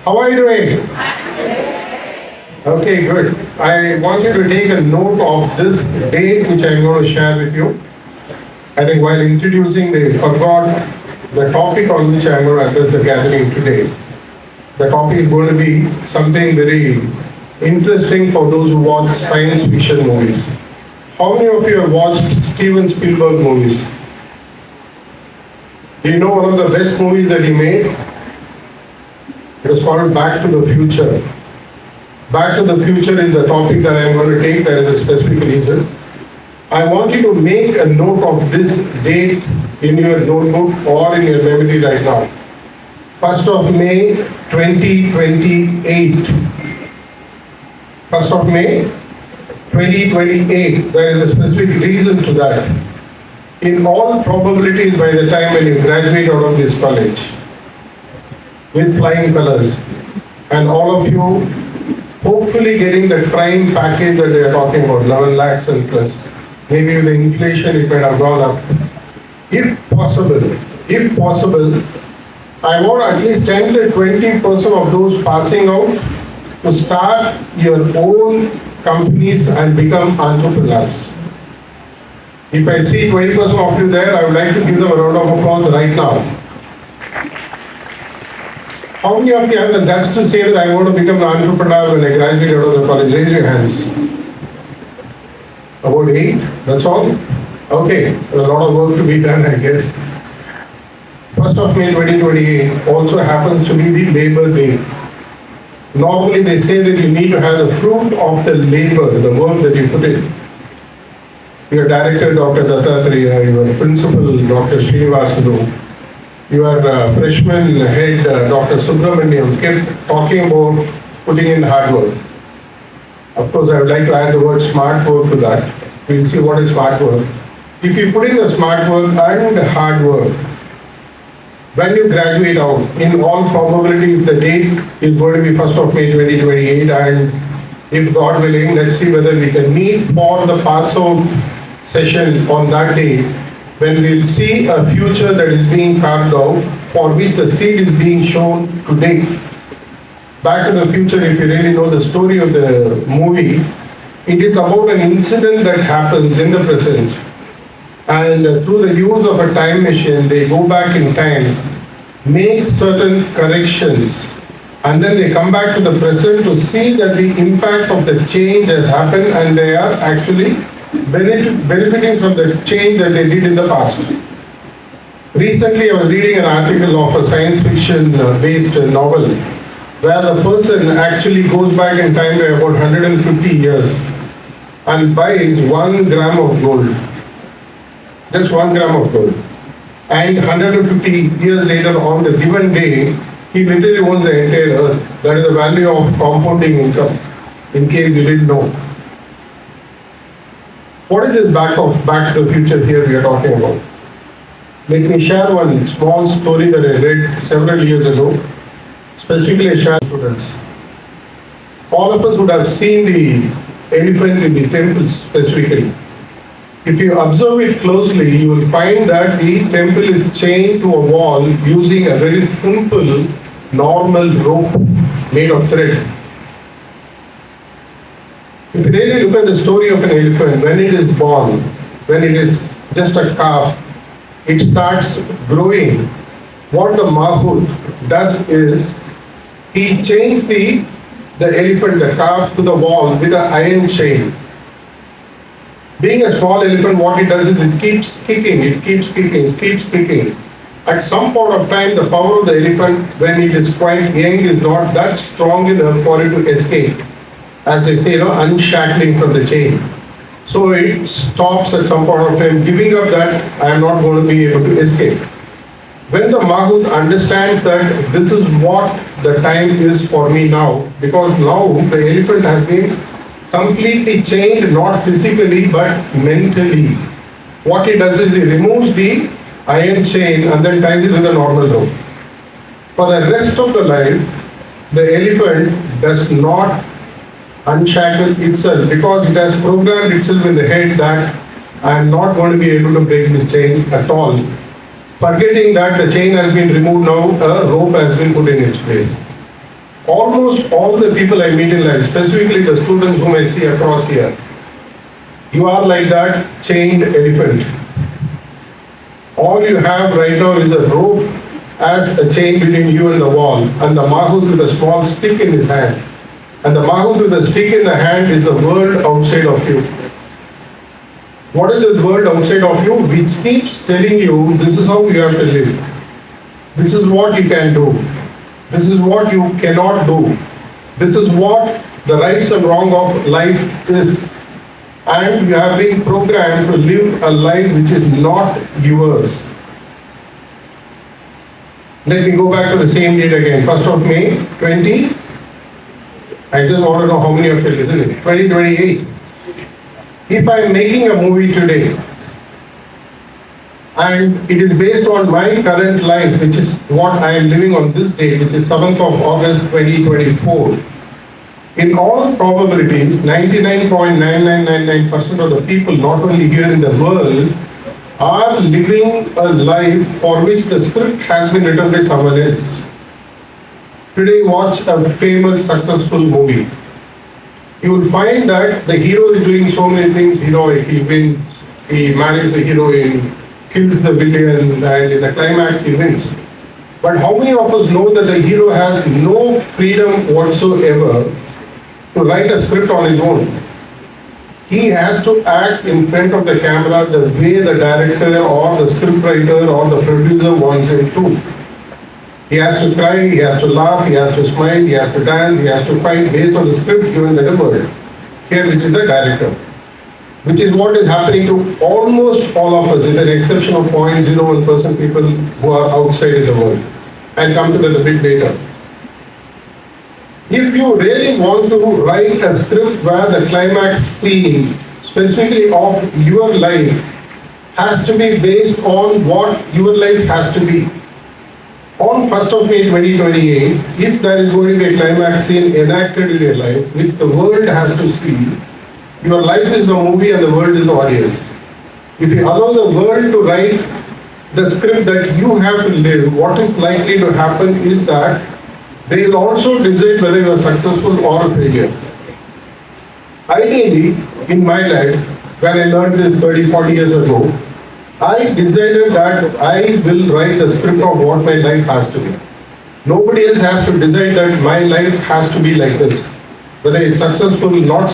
How are you doing? Okay, good. I want you to take a note of this date which I'm going to share with you. I think while introducing, they forgot the topic on which I'm going to address the gathering today. The topic is going to be something very interesting for those who watch science fiction movies. How many of you have watched Steven Spielberg movies? Do you know one of the best movies that he made? It was called Back to the Future. Back to the Future is the topic that I'm going to take. There is a specific reason. I want you to make a note of this date in your notebook or in your memory right now. 1st of May 2028. 1st of May 2028. There is a specific reason to that. In all probabilities, by the time when you graduate out of this college, with flying colors, and all of you hopefully getting the crime package that they are talking about, 11 lakhs and plus. Maybe with the inflation it might have gone up. If possible, I want at least 10 to 20% of those passing out to start your own companies and become entrepreneurs. If I see 20% of you there, I would like to give them a round of applause right now. How many of you have the guts to say that I want to become an entrepreneur when I graduate out of the college? Raise your hands. About 8? That's all? Okay, a lot of work to be done, I guess. 1st of May 2028 also happens to be the Labor Day. Normally they say that you need to have the fruit of the labor, the work that you put in. Your director, Dr. Dattatreya, your principal, Dr. Srinivasulu, your freshman head, Dr. Subramaniam, kept talking about putting in hard work. Of course, I would like to add the word smart work to that. We'll see what is smart work. If you put in the smart work and the hard work, when you graduate out, in all probability, if the date is going to be 1st of May 2028, and if God willing, let's see whether we can meet for the pass out session on that day, when we'll see a future that is being carved out, for which the seed is being shown today. Back to the Future, if you really know the story of the movie, it is about an incident that happens in the present. And through the use of a time machine, they go back in time, make certain corrections, and then they come back to the present to see that the impact of the change has happened and they are actually benefiting from the change that they did in the past. Recently, I was reading an article of a science fiction based novel where the person actually goes back in time by about 150 years and buys 1 gram of gold. Just 1 gram of gold. And 150 years later, on the given day, he literally owns the entire earth. That is the value of compounding income, in case you didn't know. What is this Back to the Future here we are talking about? Let me share one small story that I read several years ago, specifically I share students. All of us would have seen the elephant in the temple specifically. If you observe it closely, you will find that the temple is chained to a wall using a very simple, normal rope made of thread. If you really look at the story of an elephant, when it is born, when it is just a calf, it starts growing. What the mahout does is, he chains the elephant, the calf, to the wall with an iron chain. Being a small elephant, what it does is it keeps kicking, it keeps kicking, it keeps kicking. At some point of time, the power of the elephant, when it is quite young, is not that strong enough for it to escape. As they say, unshackling from the chain. So it stops at some point of time, giving up that I am not going to be able to escape. When the mahout understands that this is what the time is for me now, because now the elephant has been completely chained, not physically but mentally. What he does is he removes the iron chain and then ties it with a normal rope. For the rest of the life, the elephant does not unshackle itself because it has programmed itself in the head that I am not going to be able to break this chain at all. Forgetting that the chain has been removed now, a rope has been put in its place. almost all the people I meet in life, specifically the students whom I see across here, you are like that chained elephant. All you have right now is a rope as a chain between you and the wall, and the mahout with a small stick in his hand. And the mahout with the stick in the hand is the world outside of you. What is this world outside of you? Which keeps telling you this is how you have to live. This is what you can do. This is what you cannot do. This is what the rights and wrong of life is. And you have been programmed to live a life which is not yours. Let me go back to the same date again. 1st of May, 20. I just want to know how many of you are listening. 2028. If I am making a movie today, and it is based on my current life, which is what I am living on this date, which is 7th of August 2024, in all probabilities, 99.9999% of the people, not only here in the world, are living a life for which the script has been written by someone else. Today, watch a famous, successful movie. You will find that the hero is doing so many things heroic. He wins, he marries the heroine, kills the villain, and in the climax he wins. But how many of us know that the hero has no freedom whatsoever to write a script on his own? He has to act in front of the camera the way the director or the scriptwriter or the producer wants him to. He has to cry, he has to laugh, he has to smile, he has to dance, he has to fight based on the script given by the world. Here, which is the director. Which is what is happening to almost all of us, with an exception of 0.01% people who are outside in the world. I'll come to that a bit later. If you really want to write a script where the climax scene, specifically of your life, has to be based on what your life has to be. On 1st of May 2028, if there is going to be a climax scene enacted in your life, which the world has to see, your life is the movie and the world is the audience. If you allow the world to write the script that you have to live, what is likely to happen is that they will also decide whether you are successful or a failure. Ideally, in my life, when I learned this 30-40 years ago, I decided that I will write the script of what my life has to be. Nobody else has to decide that my life has to be like this. Whether it's successful or not